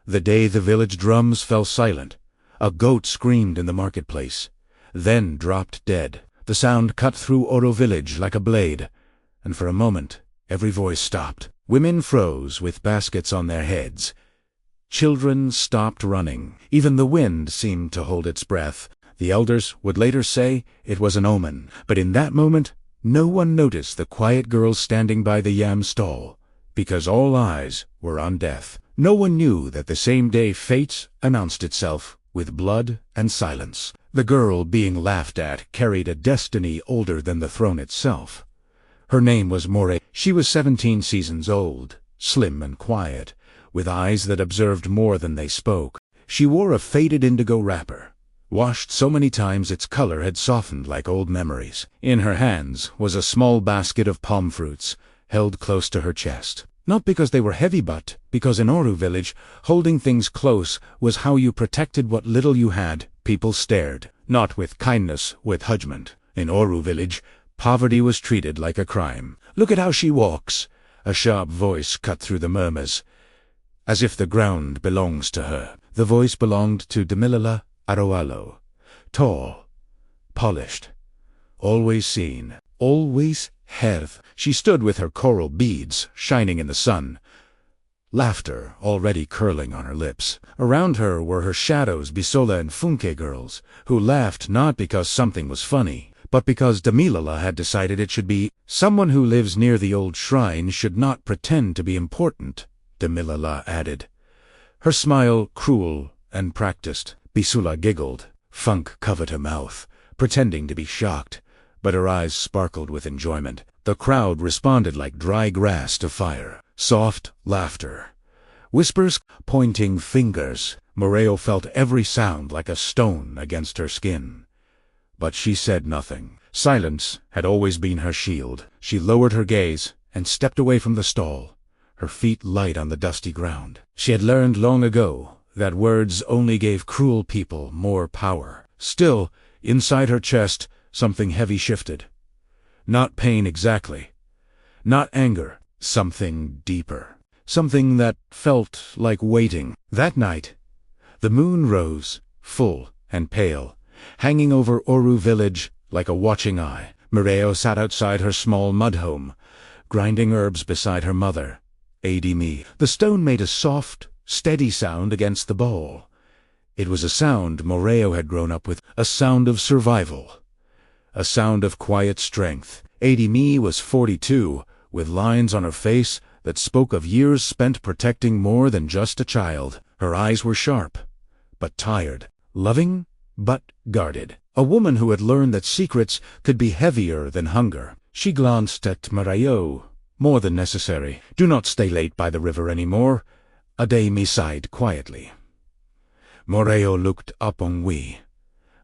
The day the village drums fell silent, a goat screamed in the marketplace, then dropped dead. The sound cut through Oro village like a blade, and for a moment every voice stopped. Women froze with baskets on their heads. Children stopped running. Even the wind seemed to hold its breath. The elders would later say it was an omen, but in that moment no one noticed the quiet girl standing by the yam stall, because all eyes were on death. No one knew that the same day fate announced itself with blood and silence. The girl being laughed at carried a destiny older than the throne itself. Her name was Morayo. She was 17 seasons old, slim and quiet, with eyes that observed more than they spoke. She wore a faded indigo wrapper, washed so many times its color had softened like old memories. In her hands was a small basket of palm fruits, held close to her chest. Not because they were heavy, but because in Oru village, holding things close was how you protected what little you had. People stared, not with kindness, with judgment. In Oru village, poverty was treated like a crime. "Look at how she walks," a sharp voice cut through the murmurs. "As if the ground belongs to her." The voice belonged to Demilala Aroalo, tall, polished, always seen, always heard. She stood with her coral beads shining in the sun, laughter already curling on her lips. Around her were her shadows, Bisola and Funke girls, who laughed not because something was funny, but because Demilala had decided it should be. "Someone who lives near the old shrine should not pretend to be important," Demilala added. Her smile cruel and practiced. Bisula giggled. Funk covered her mouth, pretending to be shocked, but her eyes sparkled with enjoyment. The crowd responded like dry grass to fire. Soft laughter, whispers, pointing fingers. Morayo felt every sound like a stone against her skin. But she said nothing. Silence had always been her shield. She lowered her gaze and stepped away from the stall, her feet light on the dusty ground. She had learned long ago that words only gave cruel people more power. Still, inside her chest, something heavy shifted. Not pain exactly, not anger, something deeper, something that felt like waiting. That night, the moon rose, full and pale, hanging over Oru village like a watching eye. Morayo sat outside her small mud home, grinding herbs beside her mother, Adimi. The stone made a soft, steady sound against the bowl. It was a sound Morayo had grown up with, a sound of survival, a sound of quiet strength. Adimi was 42, with lines on her face that spoke of years spent protecting more than just a child. Her eyes were sharp, but tired, loving, but guarded. A woman who had learned that secrets could be heavier than hunger. She glanced at Morayo. "More than necessary. Do not stay late by the river anymore." Ademi sighed quietly. Morayo looked up on we.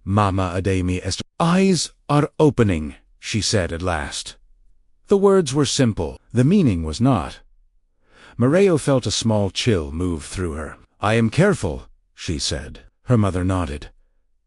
"Mama Ademi Esther." "Eyes are opening," she said at last. The words were simple. The meaning was not. Morayo felt a small chill move through her. "I am careful," she said. Her mother nodded,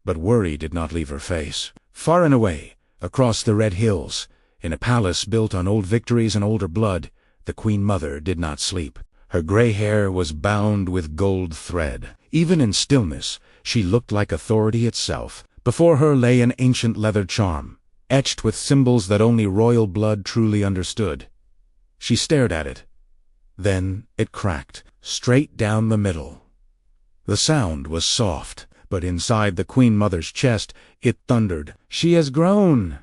but worry did not leave her face. Far and away, across the red hills, in a palace built on old victories and older blood, the Queen Mother did not sleep. Her gray hair was bound with gold thread. Even in stillness, she looked like authority itself. Before her lay an ancient leather charm, etched with symbols that only royal blood truly understood. She stared at it. Then it cracked, straight down the middle. The sound was soft, but inside the Queen Mother's chest it thundered. "She has grown,"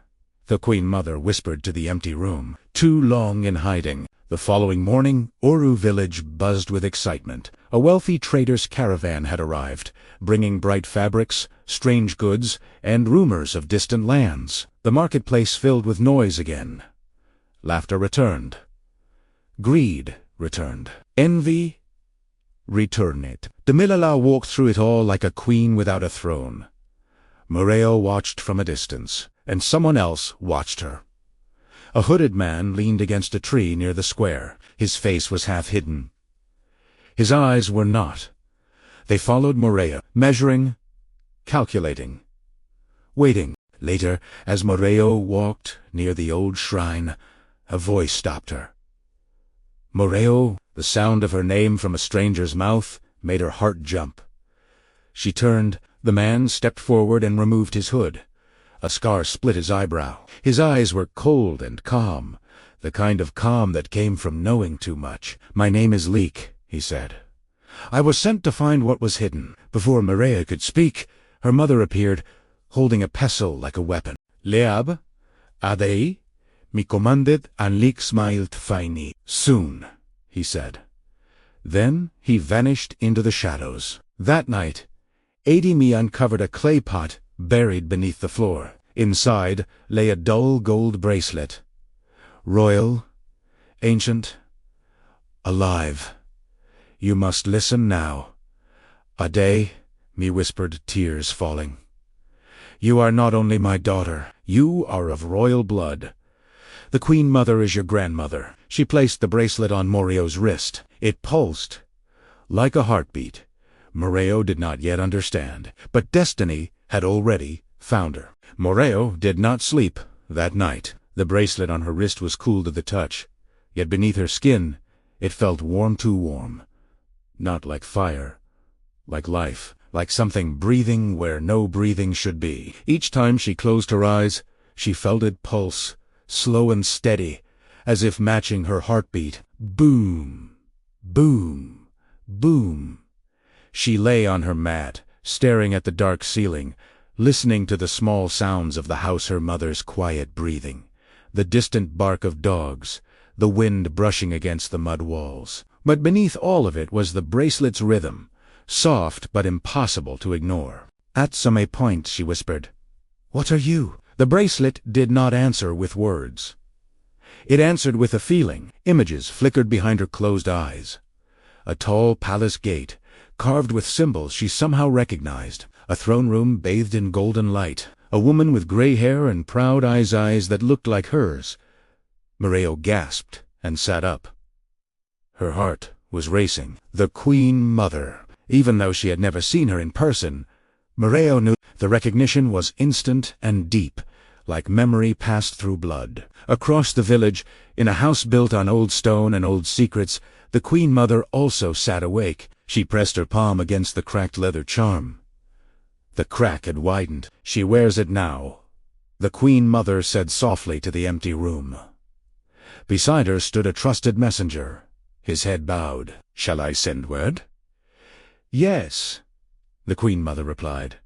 the Queen Mother whispered to the empty room. Too long in hiding. The following morning, Oru village buzzed with excitement. A wealthy trader's caravan had arrived, bringing bright fabrics, strange goods, and rumors of distant lands. The marketplace filled with noise again. Laughter returned. Greed returned. Envy returned. Demilala walked through it all like a queen without a throne. Morayo watched from a distance, and someone else watched her. A hooded man leaned against a tree near the square. His face was half hidden. His eyes were not. They followed Morayo, measuring, calculating, waiting. Later, as Morayo walked near the old shrine, a voice stopped her. Morayo, the sound of her name from a stranger's mouth, made her heart jump. She turned. The man stepped forward and removed his hood. A scar split his eyebrow. His eyes were cold and calm, the kind of calm that came from knowing too much. "My name is Leek," he said. "I was sent to find what was hidden." Before Morayo could speak, her mother appeared, holding a pestle like a weapon. "Leab, adei, mi commanded an Leek smiled faini." "Soon," he said. Then he vanished into the shadows. That night, Adimi uncovered a clay pot buried beneath the floor. Inside lay a dull gold bracelet. Royal, ancient, alive. "You must listen now." "Adei," me whispered, tears falling. "You are not only my daughter, you are of royal blood. The Queen Mother is your grandmother." She placed the bracelet on Morayo's wrist. It pulsed like a heartbeat. Morayo did not yet understand, but destiny had already found her. Morayo did not sleep that night. The bracelet on her wrist was cool to the touch, yet beneath her skin it felt warm, too warm. Not like fire, like life, like something breathing where no breathing should be. Each time she closed her eyes, she felt it pulse, slow and steady, as if matching her heartbeat. Boom, boom, boom. She lay on her mat, staring at the dark ceiling, listening to the small sounds of the house, her mother's quiet breathing, the distant bark of dogs, the wind brushing against the mud walls. But beneath all of it was the bracelet's rhythm, soft but impossible to ignore. "At some point," she whispered. "What are you?" The bracelet did not answer with words. It answered with a feeling. Images flickered behind her closed eyes. A tall palace gate, carved with symbols she somehow recognized. A throne room bathed in golden light. A woman with gray hair and proud eyes that looked like hers. Morayo gasped and sat up. Her heart was racing. The Queen Mother. Even though she had never seen her in person, Morayo knew the recognition was instant and deep, like memory passed through blood. Across the village, in a house built on old stone and old secrets, the Queen Mother also sat awake. She pressed her palm against the cracked leather charm. The crack had widened. "She wears it now," the Queen Mother said softly to the empty room. Beside her stood a trusted messenger, his head bowed. "Shall I send word?" "Yes," the Queen Mother replied.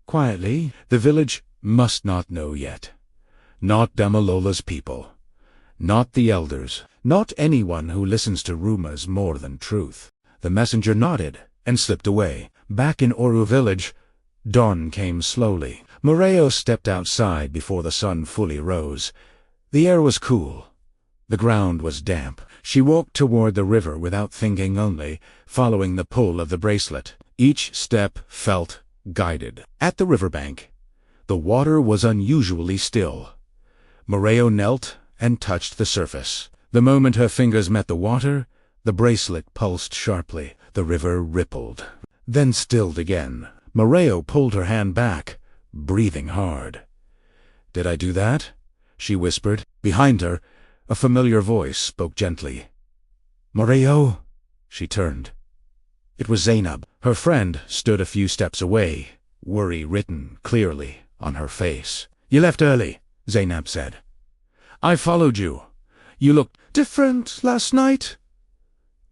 Quietly, "The village must not know yet. Not Damalola's people. Not the elders. Not anyone who listens to rumors more than truth." The messenger nodded and slipped away. Back in Oru village, dawn came slowly. Morayo stepped outside before the sun fully rose. The air was cool. The ground was damp. She walked toward the river without thinking, only following the pull of the bracelet. Each step felt guided. At the riverbank, the water was unusually still. Morayo knelt and touched the surface. The moment her fingers met the water, the bracelet pulsed sharply. The river rippled, then stilled again. Morayo pulled her hand back, breathing hard. "Did I do that?" she whispered. Behind her, a familiar voice spoke gently. "Morayo?" She turned. It was Zainab. Her friend stood a few steps away, worry written clearly on her face. "You left early," Zainab said. "I followed you. You looked different last night."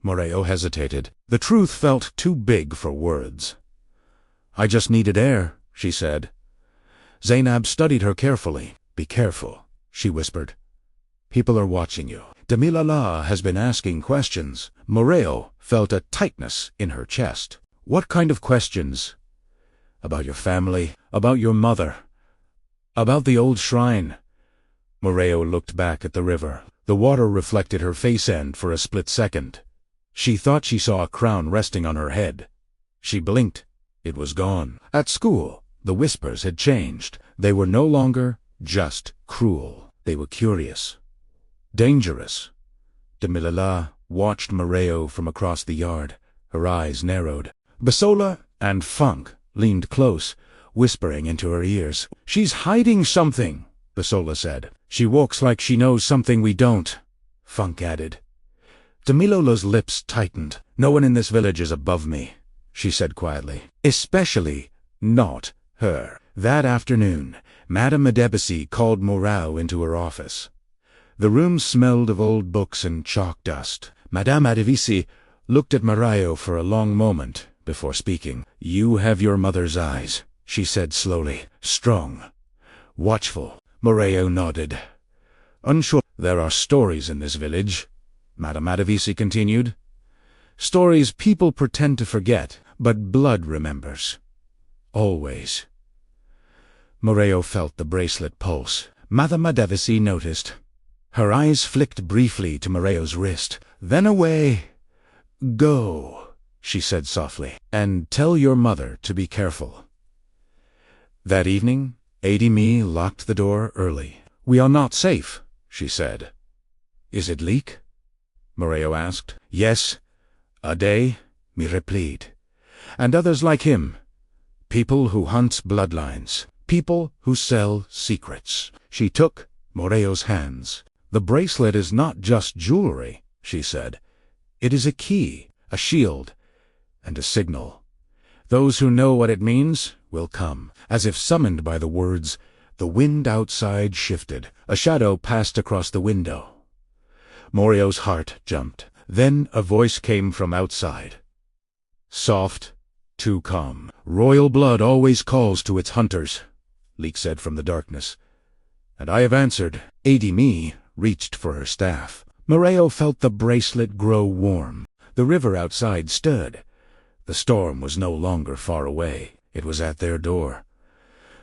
Morayo hesitated. The truth felt too big for words. "I just needed air," she said. Zainab studied her carefully. "Be careful," she whispered. "People are watching you. Damilala has been asking questions." Morayo felt a tightness in her chest. "What kind of questions?" "About your family, about your mother, about the old shrine." Morayo looked back at the river. The water reflected her face end for a split second. She thought she saw a crown resting on her head. She blinked. It was gone. At school, the whispers had changed. They were no longer just cruel. They were curious, dangerous. Damilala watched Morayo from across the yard. Her eyes narrowed. Basola and Funk leaned close, whispering into her ears. "She's hiding something," Basola said. "She walks like she knows something we don't," Funk added. Demilola's lips tightened. "No one in this village is above me," she said quietly. "Especially not her." That afternoon, Madame Madebisi called Morayo into her office. The room smelled of old books and chalk dust. Madame Madebisi looked at Morayo for a long moment before speaking. "You have your mother's eyes," she said slowly. "Strong, watchful." Morayo nodded. "Unsure. There are stories in this village," Madame Madebisi continued. "Stories people pretend to forget, but blood remembers. Always." Morayo felt the bracelet pulse. Madame Madebisi noticed. Her eyes flicked briefly to Morayo's wrist, then away. "Go," she said softly, "and tell your mother to be careful." That evening, Adimi locked the door early. "We are not safe," she said. "Is it Leek?" Morayo asked. "Yes, Ade," me replied. "And others like him. People who hunt bloodlines. People who sell secrets." She took Morayo's hands. "The bracelet is not just jewelry," she said. "It is a key, a shield, and a signal. Those who know what it means will come." As if summoned by the words, the wind outside shifted. A shadow passed across the window. Morayo's heart jumped. Then a voice came from outside. "Soft, too calm. Royal blood always calls to its hunters," Leek said from the darkness. "And I have answered." Adimi reached for her staff. Morayo felt the bracelet grow warm. The river outside stirred. The storm was no longer far away. It was at their door.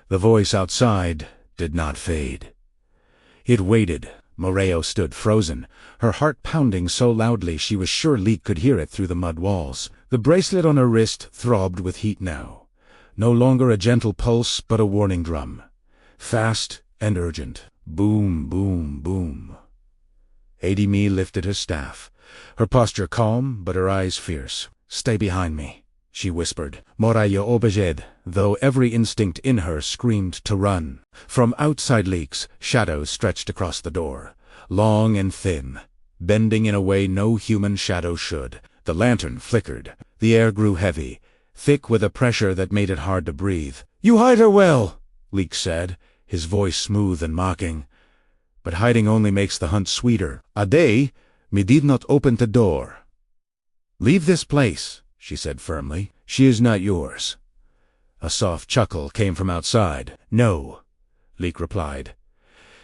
The voice outside did not fade. It waited. Morayo stood frozen, her heart pounding so loudly she was sure Leek could hear it through the mud walls. The bracelet on her wrist throbbed with heat now. No longer a gentle pulse, but a warning drum. Fast and urgent. Boom, boom, boom. Adimi lifted her staff, her posture calm, but her eyes fierce. "Stay behind me," she whispered. Morayo obeyed, though every instinct in her screamed to run. From outside Leek's, shadows stretched across the door, long and thin, bending in a way no human shadow should. The lantern flickered. The air grew heavy, thick with a pressure that made it hard to breathe. "You hide her well," Leek said, his voice smooth and mocking. "But hiding only makes the hunt sweeter. Ade, me did not open the door." "Leave this place," she said firmly. "She is not yours." A soft chuckle came from outside. "No," Leek replied.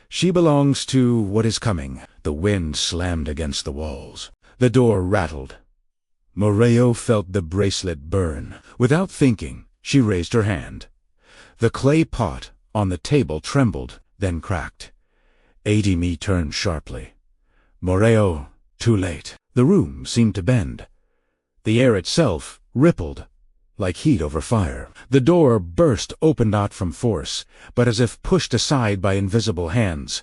"She belongs to what is coming." The wind slammed against the walls. The door rattled. Morayo felt the bracelet burn. Without thinking, she raised her hand. The clay pot on the table trembled, then cracked. Adimi turned sharply. Morayo, too late. The room seemed to bend. The air itself rippled, like heat over fire. The door burst open not from force, but as if pushed aside by invisible hands.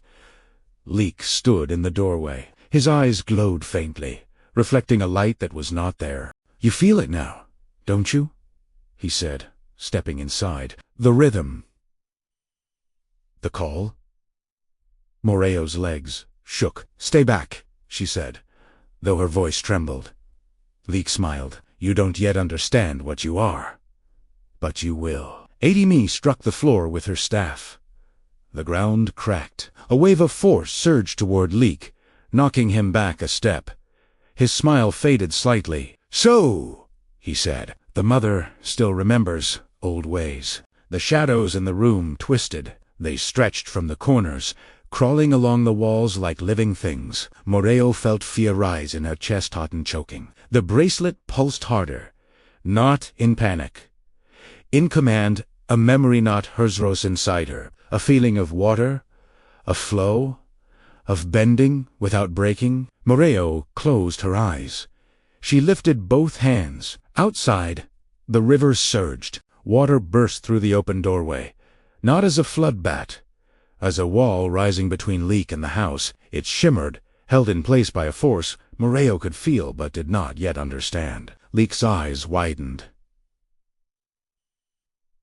Leek stood in the doorway. His eyes glowed faintly, reflecting a light that was not there. "You feel it now, don't you?" he said, stepping inside. "The rhythm." "The call?" Morayo's legs shook. "Stay back," she said, though her voice trembled. Leek smiled. "You don't yet understand what you are. But you will." Adimi struck the floor with her staff. The ground cracked. A wave of force surged toward Leek, knocking him back a step. His smile faded slightly. "So," he said, "the mother still remembers old ways." The shadows in the room twisted. They stretched from the corners, crawling along the walls like living things. Morayo felt fear rise in her chest, hot and choking. The bracelet pulsed harder, not in panic. In command, a memory not hers rose inside her, a feeling of water, of flow, of bending without breaking. Morayo closed her eyes. She lifted both hands. Outside, the river surged. Water burst through the open doorway, not as a floodbat, as a wall rising between Leek and the house. It shimmered, held in place by a force Morayo could feel but did not yet understand. Leek's eyes widened.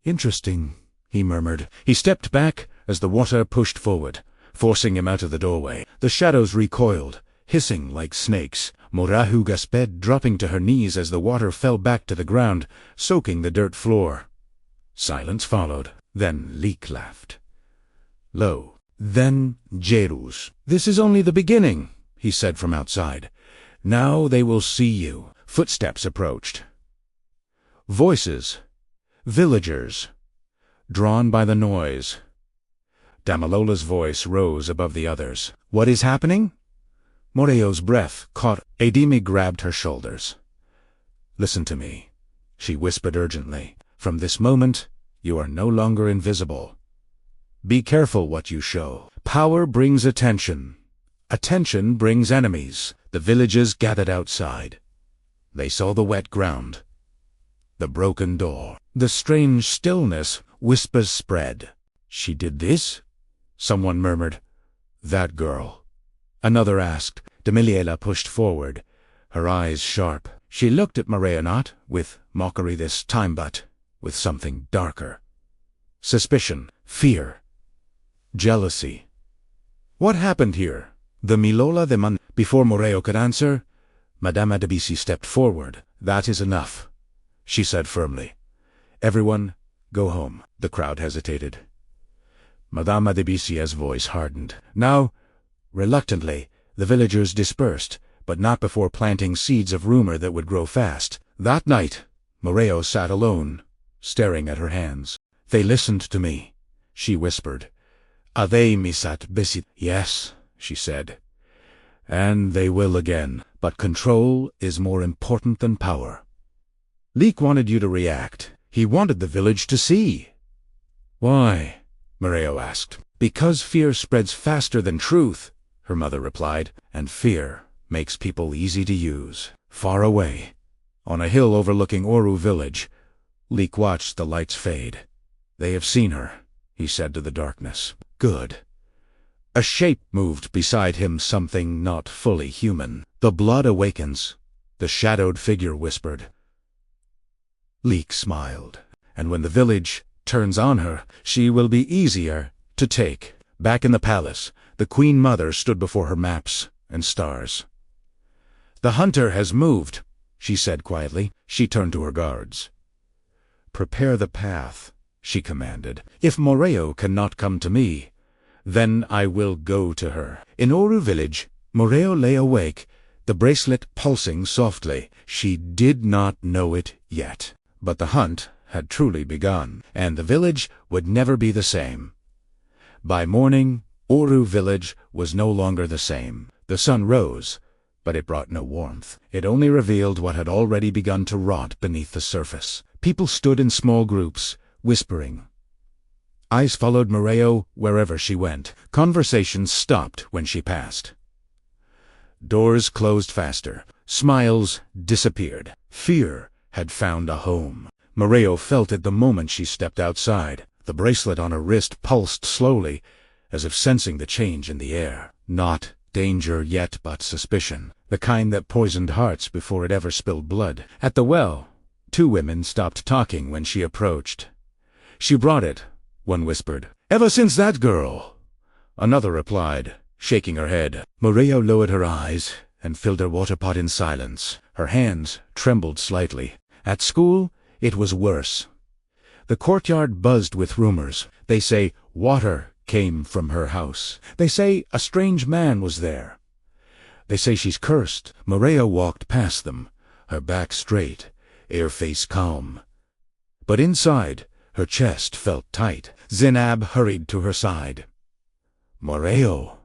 "Interesting," he murmured. He stepped back as the water pushed forward, forcing him out of the doorway. The shadows recoiled, hissing like snakes. Morayo gasped, dropping to her knees as the water fell back to the ground, soaking the dirt floor. Silence followed. Then Leek laughed. Low. Then Jerus. "This is only the beginning," he said from outside. "Now they will see you." Footsteps approached. Voices. Villagers. Drawn by the noise. Damilola's voice rose above the others. "What is happening?" Morayo's breath caught. Adimi grabbed her shoulders. "Listen to me," she whispered urgently. "From this moment, you are no longer invisible. Be careful what you show. Power brings attention. Attention brings enemies." The villagers gathered outside. They saw the wet ground, the broken door, the strange stillness. Whispers spread. "She did this?" Someone murmured. "That girl." Another asked. Demiliela pushed forward, her eyes sharp. She looked at Morayo, not with mockery this time, but with something darker. Suspicion, fear, jealousy. "What happened here?" "The Milola de Man." Before Morayo could answer, Madame Adebisi stepped forward. "That is enough," she said firmly. "Everyone, go home." The crowd hesitated. Madame Adebisi's voice hardened. Now, reluctantly, the villagers dispersed, but not before planting seeds of rumor that would grow fast. That night, Morayo sat alone, staring at her hands. "They listened to me," she whispered. "They misat besit." "Yes," she said. "And they will again. But control is more important than power." Leek wanted you to react. He wanted the village to see. "Why?" Morayo asked. "Because fear spreads faster than truth," her mother replied, "and fear makes people easy to use." Far away, on a hill overlooking Oru village, Leek watched the lights fade. "They have seen her," he said to the darkness. "Good." A shape moved beside him, something not fully human. "The blood awakens," the shadowed figure whispered. Leek smiled. "And when the village turns on her, she will be easier to take." Back in the palace, the Queen Mother stood before her maps and stars. "The hunter has moved," she said quietly. She turned to her guards. "Prepare the path," she commanded. "If Morayo cannot come to me, then I will go to her." In Oru village, Morayo lay awake, the bracelet pulsing softly. She did not know it yet, but the hunt had truly begun, and the village would never be the same. By morning, Oru village was no longer the same. The sun rose, but it brought no warmth. It only revealed what had already begun to rot beneath the surface. People stood in small groups, whispering. Eyes followed Morayo wherever she went. Conversations stopped when she passed. Doors closed faster. Smiles disappeared. Fear had found a home. Morayo felt it the moment she stepped outside. The bracelet on her wrist pulsed slowly, as if sensing the change in the air. Not danger yet, but suspicion. The kind that poisoned hearts before it ever spilled blood. At the well, two women stopped talking when she approached. "She brought it," one whispered. "Ever since that girl," another replied, shaking her head. Morayo lowered her eyes and filled her water pot in silence. Her hands trembled slightly. At school, it was worse. The courtyard buzzed with rumors. They say water came from her house. They say a strange man was there. They say she's cursed. Morayo walked past them, her back straight, her face calm. But inside, her chest felt tight. Zinab hurried to her side. "Morayo,"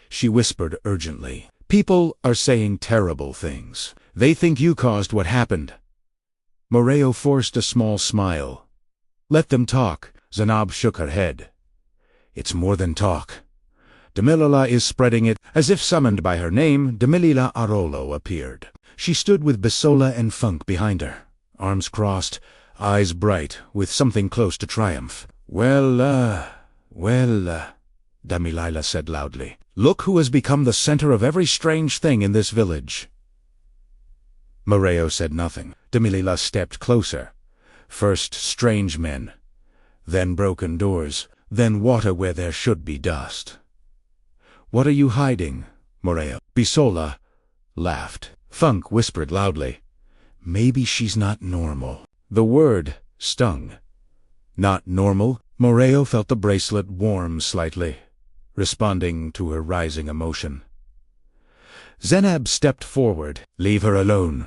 she whispered urgently. "People are saying terrible things. They think you caused what happened." Morayo forced a small smile. "Let them talk." Zinab shook her head. "It's more than talk. Demilila is spreading it." As if summoned by her name, Demilila Arolo appeared. She stood with Bisola and Funk behind her, arms crossed, eyes bright, with something close to triumph. Well, Demilila said loudly. "Look who has become the center of every strange thing in this village." Morayo said nothing. Demilila stepped closer. First strange men, then broken doors, then water where there should be dust. "What are you hiding, Morayo?" Bisola laughed. Funk whispered loudly, "Maybe she's not normal." The word stung. Not normal? Morayo felt the bracelet warm slightly, responding to her rising emotion. Zenab stepped forward. "Leave her alone.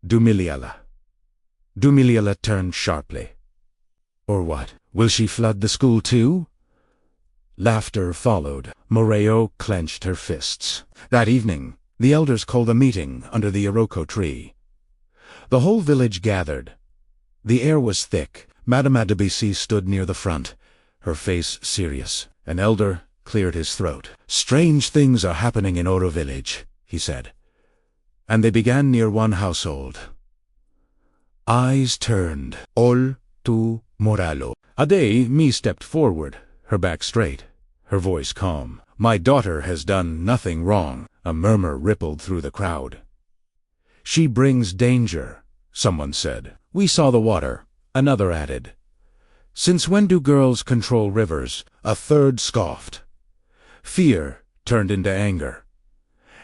Dumiliala." Dumiliala turned sharply. "Or what? Will she flood the school too?" Laughter followed. Morayo clenched her fists. That evening, the elders called a meeting under the Iroko tree. The whole village gathered. The air was thick. Madame Adebisi stood near the front, her face serious. An elder cleared his throat. "Strange things are happening in Oro village," he said. And they began near one household. Eyes turned. All to Morayo. Ade stepped forward, her back straight, her voice calm. "My daughter has done nothing wrong." A murmur rippled through the crowd. "She brings danger," someone said. "We saw the water," another added. "Since when do girls control rivers?" A third scoffed. Fear turned into anger.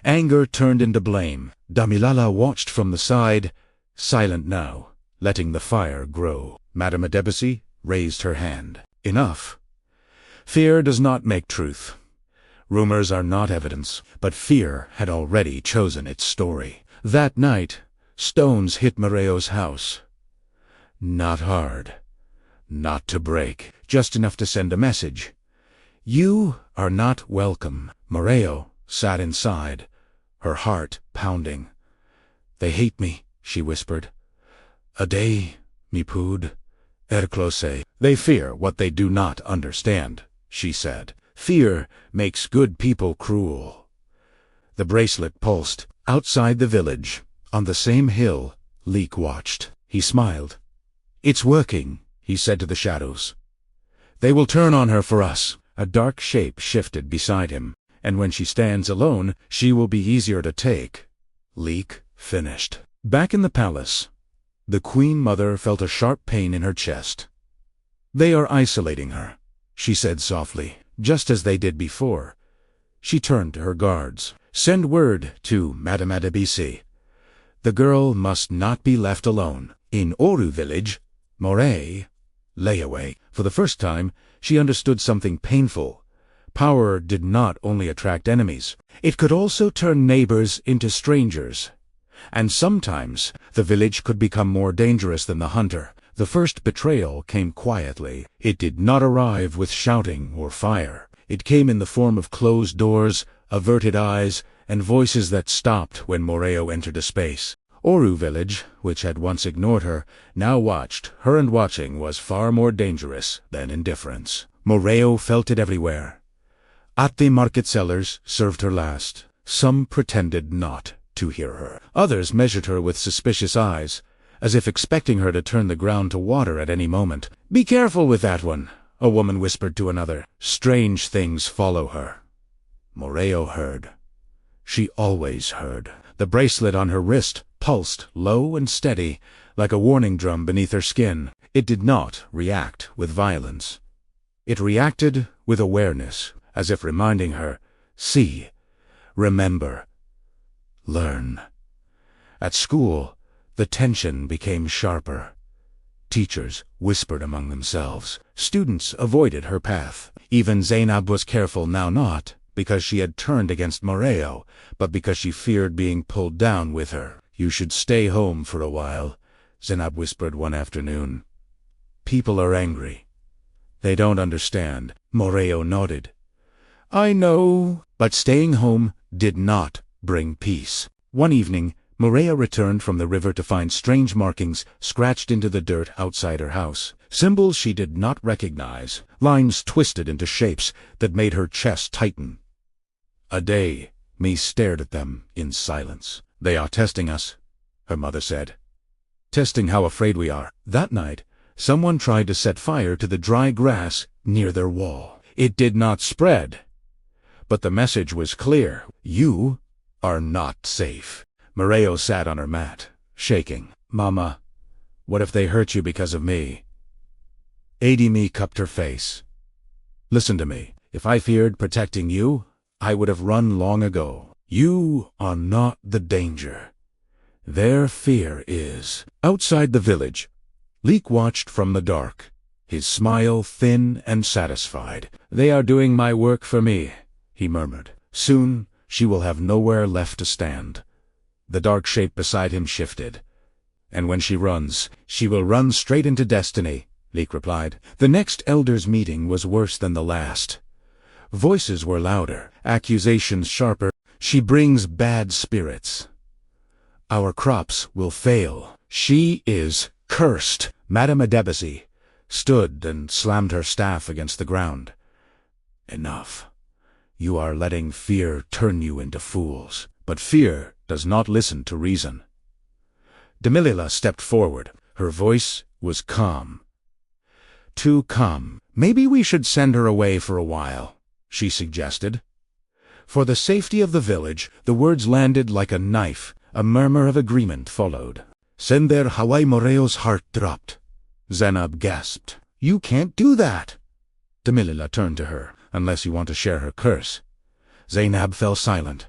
Anger turned into blame. Damilala watched from the side, silent now, letting the fire grow. Madame Adebisi raised her hand. "Enough. Fear does not make truth. Rumors are not evidence." But fear had already chosen its story. That night, stones hit Morayo's house. Not hard. Not to break. Just enough to send a message. "You are not welcome." Morayo sat inside, her heart pounding. "They hate me," she whispered. "Ade, mi pud, erclose." "They fear what they do not understand," she said. "Fear makes good people cruel." The bracelet pulsed. Outside the village, on the same hill, Leek watched. He smiled. "It's working," he said to the shadows. "They will turn on her for us." A dark shape shifted beside him, and when she stands alone, she will be easier to take. Leek finished. Back in the palace, the Queen Mother felt a sharp pain in her chest. "They are isolating her," she said softly, "just as they did before." She turned to her guards. "Send word to Madame Adebisi. The girl must not be left alone." In Oru village, Moray lay awake. For the first time, she understood something painful. Power did not only attract enemies. It could also turn neighbors into strangers. And sometimes, the village could become more dangerous than the hunter. The first betrayal came quietly. It did not arrive with shouting or fire. It came in the form of closed doors, averted eyes, and voices that stopped when Morayo entered a space. Oru village, which had once ignored her, now watched. Her, and watching was far more dangerous than indifference. Morayo felt it everywhere. At the market sellers served her last. Some pretended not to hear her. Others measured her with suspicious eyes, as if expecting her to turn the ground to water at any moment. "Be careful with that one," a woman whispered to another. "Strange things follow her." Morayo heard. She always heard. The bracelet on her wrist pulsed low and steady, like a warning drum beneath her skin. It did not react with violence. It reacted with awareness, as if reminding her, "See, remember, learn." At school, the tension became sharper. Teachers whispered among themselves. Students avoided her path. Even Zainab was careful now, not because she had turned against Morayo, but because she feared being pulled down with her. "You should stay home for a while," Zainab whispered one afternoon. "People are angry. They don't understand." Morayo nodded. "I know." But staying home did not bring peace. One evening, Morayo returned from the river to find strange markings scratched into the dirt outside her house. Symbols she did not recognize, lines twisted into shapes that made her chest tighten. Ade stared at them in silence. "They are testing us," her mother said. "Testing how afraid we are." That night, someone tried to set fire to the dry grass near their wall. It did not spread, but the message was clear. "You are not safe." Morayo sat on her mat, shaking. "Mama, what if they hurt you because of me?" Ademi cupped her face. "Listen to me. If I feared protecting you, I would have run long ago. You are not the danger. Their fear is. Outside the village, Leek watched from the dark, his smile thin and satisfied. They are doing my work for me, he murmured. Soon she will have nowhere left to stand. The dark shape beside him shifted. And when she runs, she will run straight into destiny, Leek replied. The next elders' meeting was worse than the last. Voices were louder, accusations sharper. She brings bad spirits. Our crops will fail. She is cursed. Madame Adebisi stood and slammed her staff against the ground. Enough. You are letting fear turn you into fools. But fear does not listen to reason. Demilila stepped forward. Her voice was calm. Too calm. Maybe we should send her away for a while, she suggested. For the safety of the village, the words landed like a knife. A murmur of agreement followed. Send there. Hawaii Morayo's heart dropped. Zainab gasped. You can't do that. Demilila turned to her. Unless you want to share her curse. Zainab fell silent.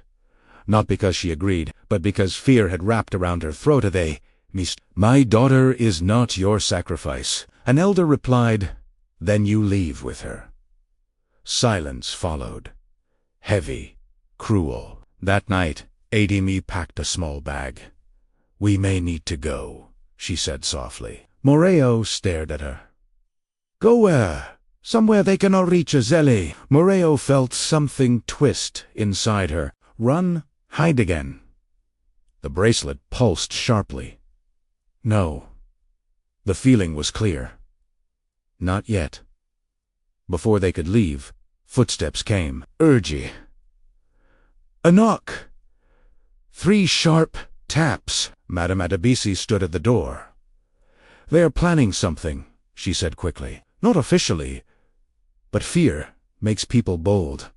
Not because she agreed, but because fear had wrapped around her throat. My daughter is not your sacrifice. An elder replied, Then you leave with her. Silence followed. Heavy, cruel. That night, Adimi packed a small bag. We may need to go, she said softly. Morayo stared at her. Go where? Somewhere they cannot reach Azeli. Morayo felt something twist inside her. Run, hide again. The bracelet pulsed sharply. No. The feeling was clear. Not yet. Before they could leave, footsteps came. Urgy. A knock. 3 sharp taps. Madame Adebisi stood at the door. They are planning something, she said quickly. Not officially, but fear makes people bold.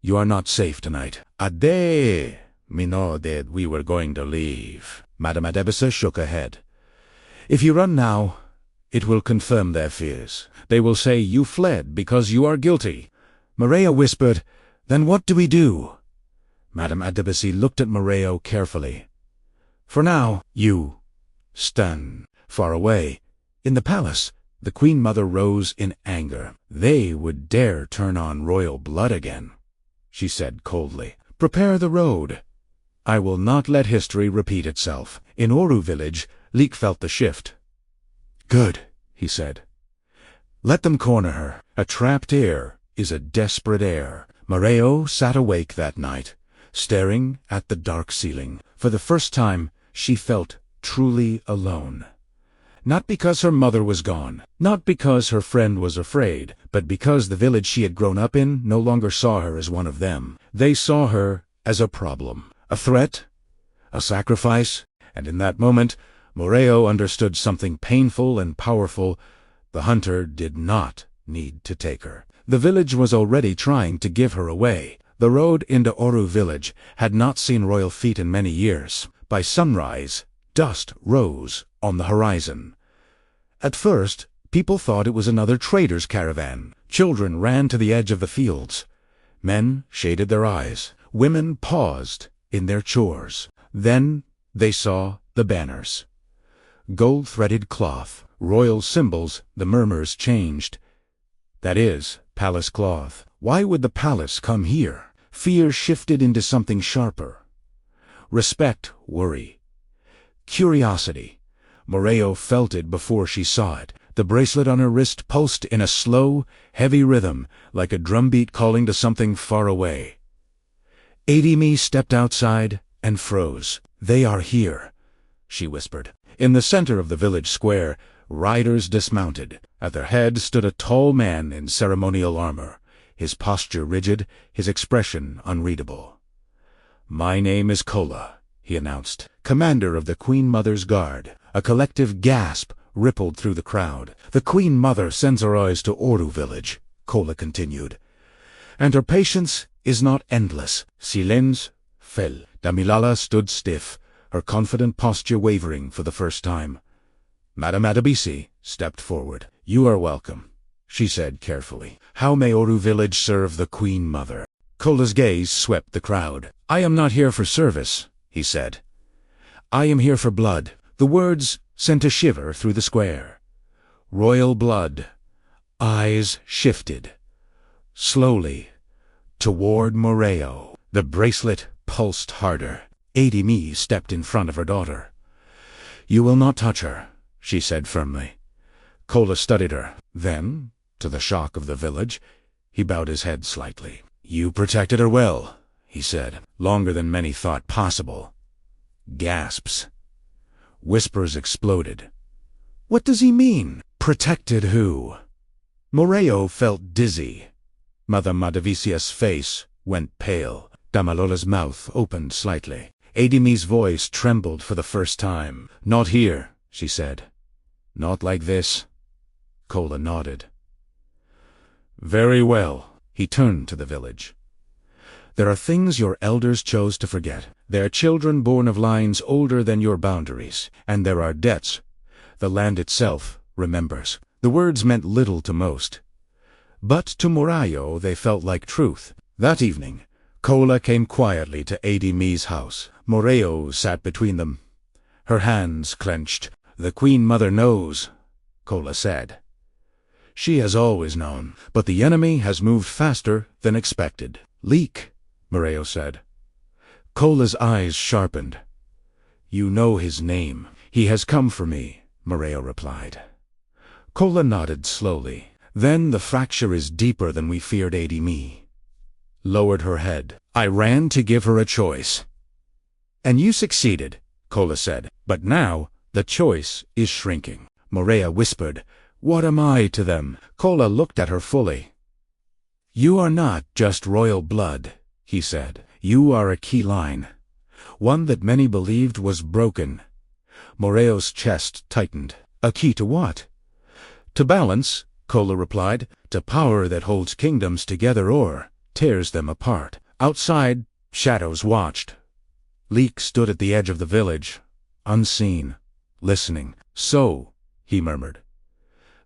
You are not safe tonight. Ade, me know that we were going to leave. Madame Adebisi shook her head. If you run now, it will confirm their fears. They will say you fled because you are guilty. Morayo whispered, Then what do we do? Madame Adebisi looked at Morayo carefully. For now, you stand far away. In the palace, the Queen Mother rose in anger. They would dare turn on royal blood again, she said coldly. Prepare the road. I will not let history repeat itself. In Oru village, Leek felt the shift. Good, he said. Let them corner her. A trapped heir is a desperate heir. Morayo sat awake that night, staring at the dark ceiling. For the first time, she felt truly alone. Not because her mother was gone, not because her friend was afraid, but because the village she had grown up in no longer saw her as one of them. They saw her as a problem, a threat, a sacrifice, and in that moment, Morayo understood something painful and powerful. The hunter did not need to take her. The village was already trying to give her away. The road into Oru village had not seen royal feet in many years. By sunrise, dust rose on the horizon. At first, people thought it was another trader's caravan. Children ran to the edge of the fields. Men shaded their eyes. Women paused in their chores. Then they saw the banners. Gold-threaded cloth, royal symbols. The murmurs changed. That is, palace cloth. Why would the palace come here? Fear shifted into something sharper. Respect, worry. Curiosity. Morayo felt it before she saw it. The bracelet on her wrist pulsed in a slow, heavy rhythm, like a drumbeat calling to something far away. Adimi stepped outside and froze. They are here, she whispered. In the center of the village square, riders dismounted. At their head stood a tall man in ceremonial armor, his posture rigid, his expression unreadable. My name is Kola, he announced, commander of the Queen Mother's Guard. A collective gasp rippled through the crowd. The Queen Mother sends her eyes to Oru village, Kola continued. And her patience is not endless. Silence fell. Damilala stood stiff, her confident posture wavering for the first time. Madame Adebisi stepped forward. You are welcome, she said carefully. How may Oru village serve the Queen Mother? Kola's gaze swept the crowd. "I am not here for service," he said. "I am here for blood." The words sent a shiver through the square. Royal blood. Eyes shifted. Slowly. Toward Morayo. The bracelet pulsed harder. Ademi stepped in front of her daughter. "You will not touch her," she said firmly. Kola studied her. Then, to the shock of the village, he bowed his head slightly. "You protected her well," he said, "longer than many thought possible." Gasps. Whispers exploded. "What does he mean?" "Protected who?" Morayo felt dizzy. Mother Madavisia's face went pale. Damalola's mouth opened slightly. Ademi's voice trembled for the first time. "Not here," she said. "Not like this." Kola nodded. "Very well." He turned to the village. "There are things your elders chose to forget. There are children born of lines older than your boundaries. And there are debts the land itself remembers." The words meant little to most. But to Morayo they felt like truth. That evening, Kola came quietly to Ademi's house. Morayo sat between them. Her hands clenched. "The Queen Mother knows," Kola said. "She has always known, but the enemy has moved faster than expected." "Leak," Morayo said. Kola's eyes sharpened. "You know his name." "He has come for me," Morayo replied. Kola nodded slowly. "Then the fracture is deeper than we feared." Ademi lowered her head. "I ran to give her a choice." "And you succeeded," Kola said. "But now the choice is shrinking." Morayo whispered, "What am I to them?" Kola looked at her fully. "You are not just royal blood," he said. "You are a key line, one that many believed was broken." Morayo's chest tightened. "A key to what?" "To balance," Kola replied. "To power that holds kingdoms together or tears them apart." Outside, shadows watched. Leek stood at the edge of the village, unseen, listening. "So," he murmured,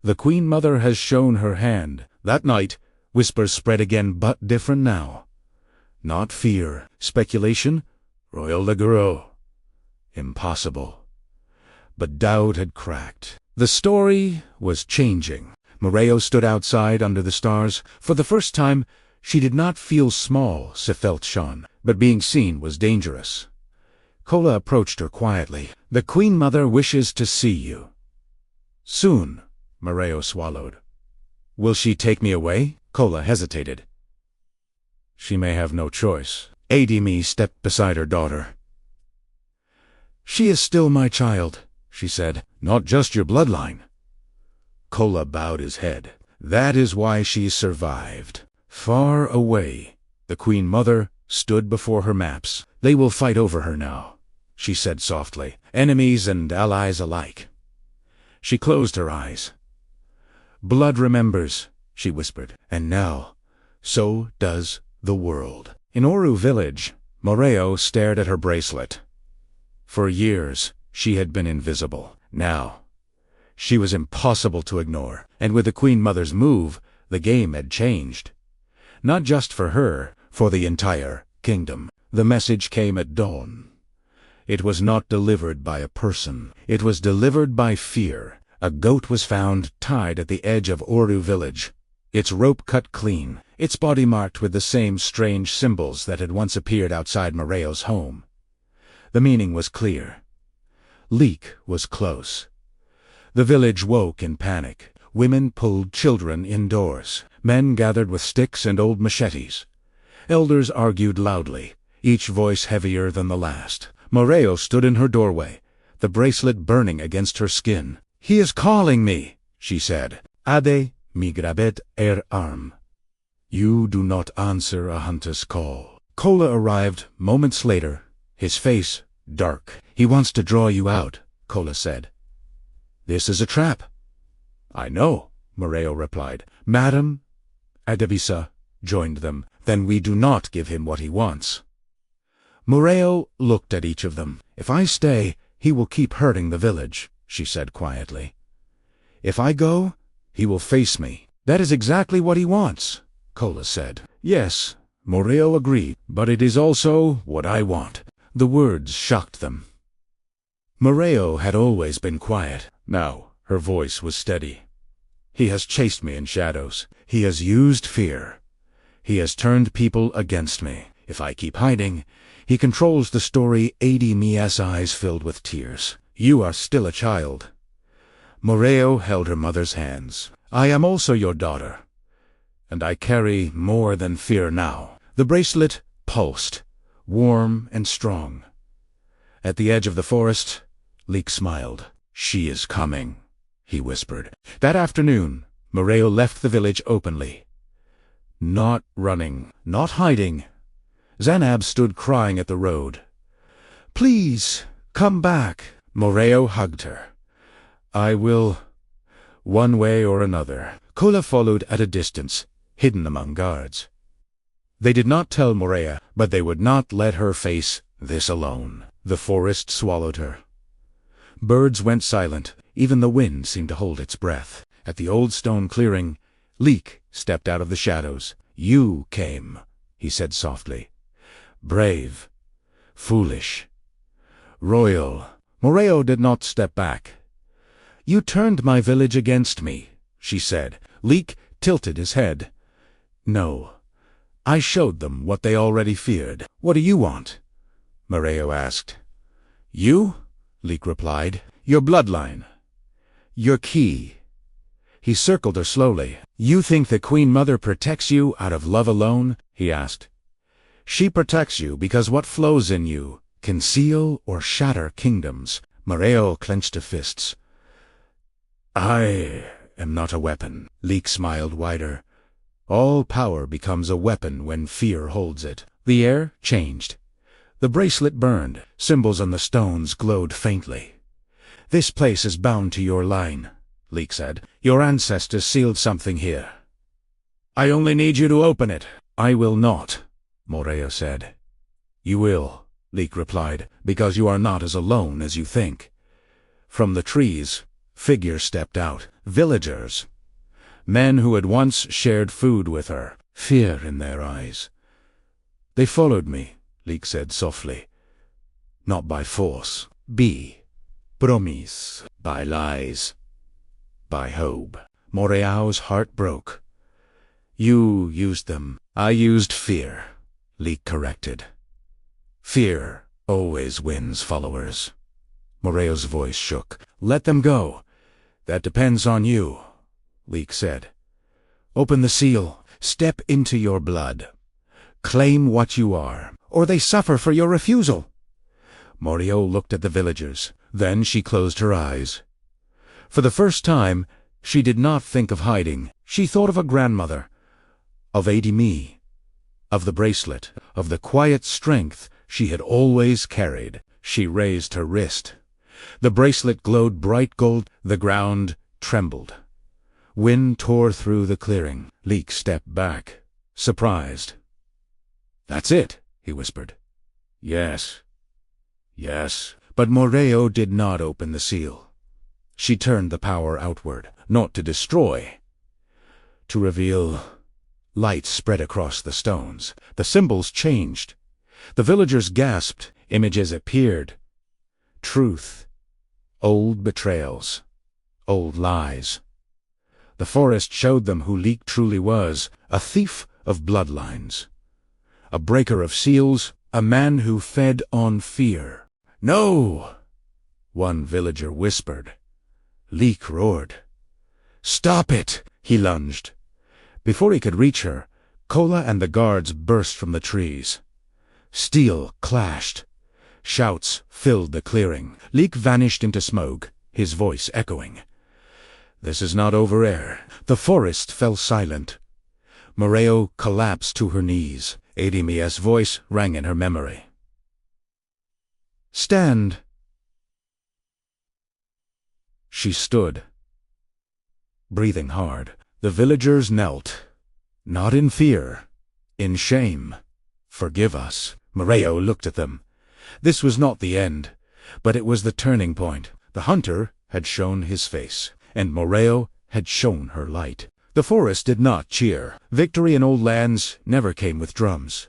"the Queen Mother has shown her hand." That night, whispers spread again, but different now. Not fear. Speculation. Royal Leguro. Impossible. But doubt had cracked. The story was changing. Morayo stood outside under the stars. For the first time, she did not feel small, Sefelt-Shan, but being seen was dangerous. Kola approached her quietly. "The Queen Mother wishes to see you." "Soon," Morayo swallowed. "Will she take me away?" Kola hesitated. "She may have no choice." Ademi stepped beside her daughter. "She is still my child," she said. "Not just your bloodline." Kola bowed his head. "That is why she survived." Far away, the Queen Mother stood before her maps. "They will fight over her now," she said softly. "Enemies and allies alike." She closed her eyes. "Blood remembers," she whispered. "And now, so does the world." In Oru village, Morayo stared at her bracelet. For years, she had been invisible. Now, she was impossible to ignore. And with the Queen Mother's move, the game had changed. Not just for her, for the entire kingdom. The message came at dawn. It was not delivered by a person. It was delivered by fear. A goat was found tied at the edge of Oru village. Its rope cut clean, its body marked with the same strange symbols that had once appeared outside Morayo's home. The meaning was clear. Leak was close. The village woke in panic. Women pulled children indoors. Men gathered with sticks and old machetes. Elders argued loudly, each voice heavier than the last. Morayo stood in her doorway, the bracelet burning against her skin. "He is calling me," she said. "Ade mi grabet arm." You do not answer a hunter's call. Kola arrived moments later, his face dark. "He wants to draw you out," Kola said. "This is a trap." "I know," Morayo replied. "Madam," Adavisa joined them. "Then we do not give him what he wants." Morayo looked at each of them. "If I stay, he will keep hurting the village," she said quietly. "If I go, he will face me." "That is exactly what he wants," Kola said. "Yes," Morayo agreed, but it is also what I want. The words shocked them. Morayo had always been quiet. Now her voice was steady. He has chased me in shadows. He has used fear. He has turned people against me. If I keep hiding, he controls the story. Mia's eyes filled with tears. You are still a child. Morayo held her mother's hands. I am also your daughter, and I carry more than fear now. The bracelet pulsed, warm and strong. At the edge of the forest, Leek smiled. She is coming, he whispered. That afternoon, Morayo left the village openly. Not running, not hiding. Zanab stood crying at the road. Please, come back. Morayo hugged her. I will, one way or another. Kola followed at a distance, hidden among guards. They did not tell Morayo, but they would not let her face this alone. The forest swallowed her. Birds went silent. Even the wind seemed to hold its breath. At the old stone clearing, Leek stepped out of the shadows. You came, he said softly. Brave, foolish, royal. Morayo did not step back. You turned my village against me, she said. Leek tilted his head. No, I showed them what they already feared. What do you want? Morayo asked. You? Leek replied. Your bloodline. Your key. He circled her slowly. You think the Queen Mother protects you out of love alone? He asked. She protects you because what flows in you can seal or shatter kingdoms. Morayo clenched her fists. I am not a weapon. Leek smiled wider. All power becomes a weapon when fear holds it. The air changed. The bracelet burned. Symbols on the stones glowed faintly. This place is bound to your line, Leek said. Your ancestors sealed something here. I only need you to open it. I will not, Morayo said. You will, Leek replied, because you are not as alone as you think. From the trees, figures stepped out. Villagers. Men who had once shared food with her, fear in their eyes. They followed me, Leek said softly. Not by force. Promise. By lies. By hope. Morayo's heart broke. You used them. I used fear, Leek corrected. Fear always wins followers. Morayo's voice shook. Let them go. That depends on you, Leek said. Open the seal. Step into your blood. Claim what you are, or they suffer for your refusal. Morayo looked at the villagers. Then she closed her eyes. For the first time, she did not think of hiding. She thought of a grandmother, of Adimi, of the bracelet, of the quiet strength she had always carried. She raised her wrist. The bracelet glowed bright gold. The ground trembled. Wind tore through the clearing. Leek stepped back, surprised. That's it, he whispered. Yes. Yes. But Morayo did not open the seal. She turned the power outward, not to destroy, to reveal. Light spread across the stones. The symbols changed. The villagers gasped. Images appeared. Truth. Old betrayals. Old lies. The forest showed them who Leek truly was, a thief of bloodlines. A breaker of seals, a man who fed on fear. No! One villager whispered. Leek roared. Stop it! He lunged. Before he could reach her, Kola and the guards burst from the trees. Steel clashed. Shouts filled the clearing. Leek vanished into smoke, his voice echoing. This is not over air. The forest fell silent. Morayo collapsed to her knees. Adimia's voice rang in her memory. Stand. She stood, breathing hard. The villagers knelt, not in fear, in shame. Forgive us. Morayo looked at them. This was not the end, but it was the turning point. The hunter had shown his face, and Morayo had shown her light. The forest did not cheer. Victory in old lands never came with drums.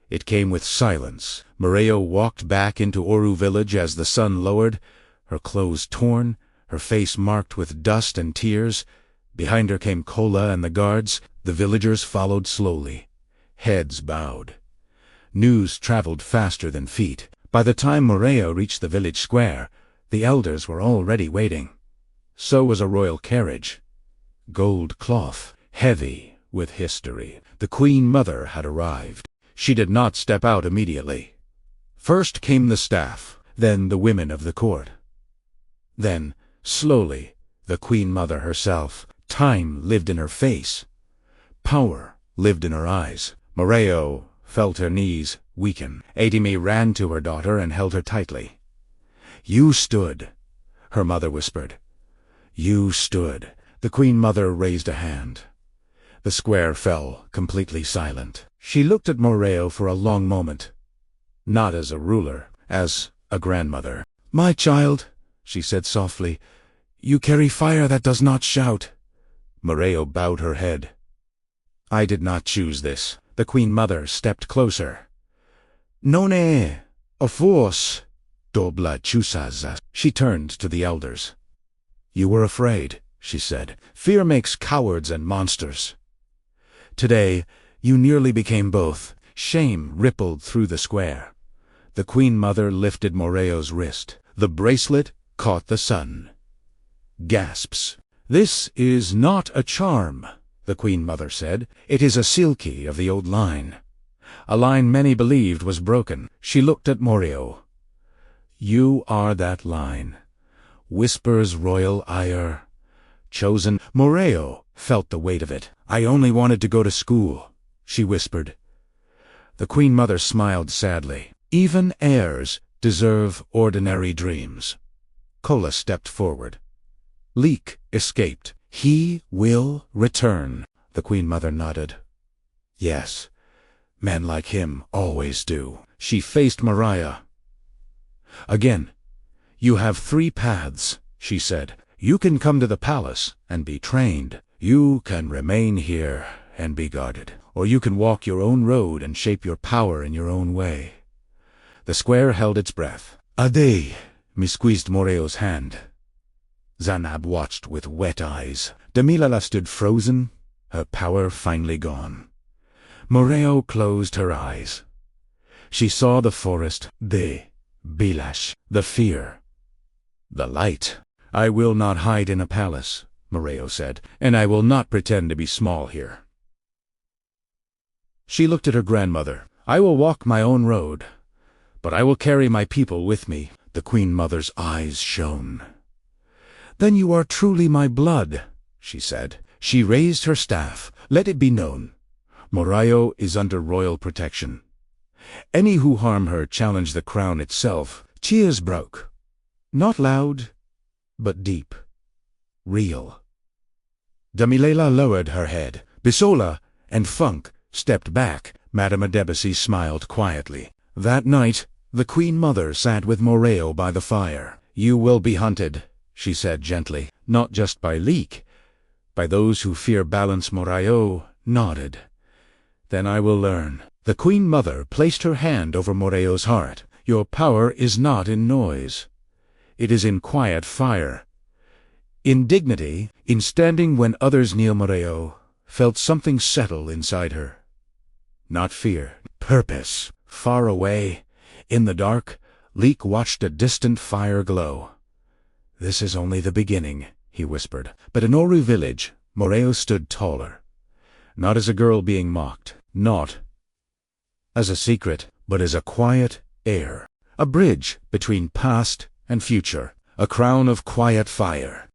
It came with silence. Morayo walked back into Oru village as the sun lowered, her clothes torn, her face marked with dust and tears. Behind her came Kola and the guards. The villagers followed slowly, heads bowed. News traveled faster than feet. By the time Morayo reached the village square, the elders were already waiting. So was a royal carriage. Gold cloth, heavy with history. The Queen Mother had arrived. She did not step out immediately. First came the staff, then the women of the court. Then, slowly, the Queen Mother herself. Time lived in her face. Power lived in her eyes. Morayo felt her knees weaken. Atimi ran to her daughter and held her tightly. "You stood," her mother whispered. "You stood." The Queen Mother raised a hand. The square fell completely silent. She looked at Morayo for a long moment. Not as a ruler, as a grandmother. "My child," she said softly, "you carry fire that does not shout." Morayo bowed her head. "I did not choose this." The Queen Mother stepped closer. "None, a force, dobla chusas." She turned to the elders. "You were afraid," she said. "Fear makes cowards and monsters. Today, you nearly became both." Shame rippled through the square. The Queen Mother lifted Morayo's wrist. The bracelet caught the sun. Gasps. "This is not a charm," the Queen Mother said. "It is a silky of the old line. A line many believed was broken." She looked at Morayo. "You are that line. Whispers royal ire. Chosen." Morayo felt the weight of it. "I only wanted to go to school," she whispered. The Queen Mother smiled sadly. "Even heirs deserve ordinary dreams." Kola stepped forward. Leek escaped. "He will return." The Queen Mother nodded. "Yes, men like him always do." She faced Morayo. Again, "You have 3 paths," she said. "You can come to the palace and be trained. You can remain here and be guarded. Or you can walk your own road and shape your power in your own way." The square held its breath. "Ade," me squeezed Morayo's hand. Zanab watched with wet eyes. Demilala stood frozen, her power finally gone. Morayo closed her eyes. She saw the forest, the bilash, the fear, the light. "I will not hide in a palace," Morayo said, "and I will not pretend to be small here." She looked at her grandmother. "I will walk my own road, but I will carry my people with me." The Queen Mother's eyes shone. "Then you are truly my blood," she said. She raised her staff. "Let it be known, Morayo is under royal protection. Any who harm her challenge the crown itself." Cheers broke. Not loud, but deep. Real. Damilela lowered her head. Bisola and Funk stepped back. Madame Adebisi smiled quietly. That night, the Queen Mother sat with Morayo by the fire. "You will be hunted," she said gently. "Not just by Leek, by those who fear balance." Morayo nodded. "Then I will learn." The Queen Mother placed her hand over Morayo's heart. "Your power is not in noise. It is in quiet fire. In dignity, in standing when others kneel." Morayo felt something settle inside her. Not fear, purpose. Far away, in the dark, Leek watched a distant fire glow. "This is only the beginning," he whispered. But in Oru village, Morayo stood taller. Not as a girl being mocked, not as a secret, but as a quiet heir. A bridge between past and future, a crown of quiet fire.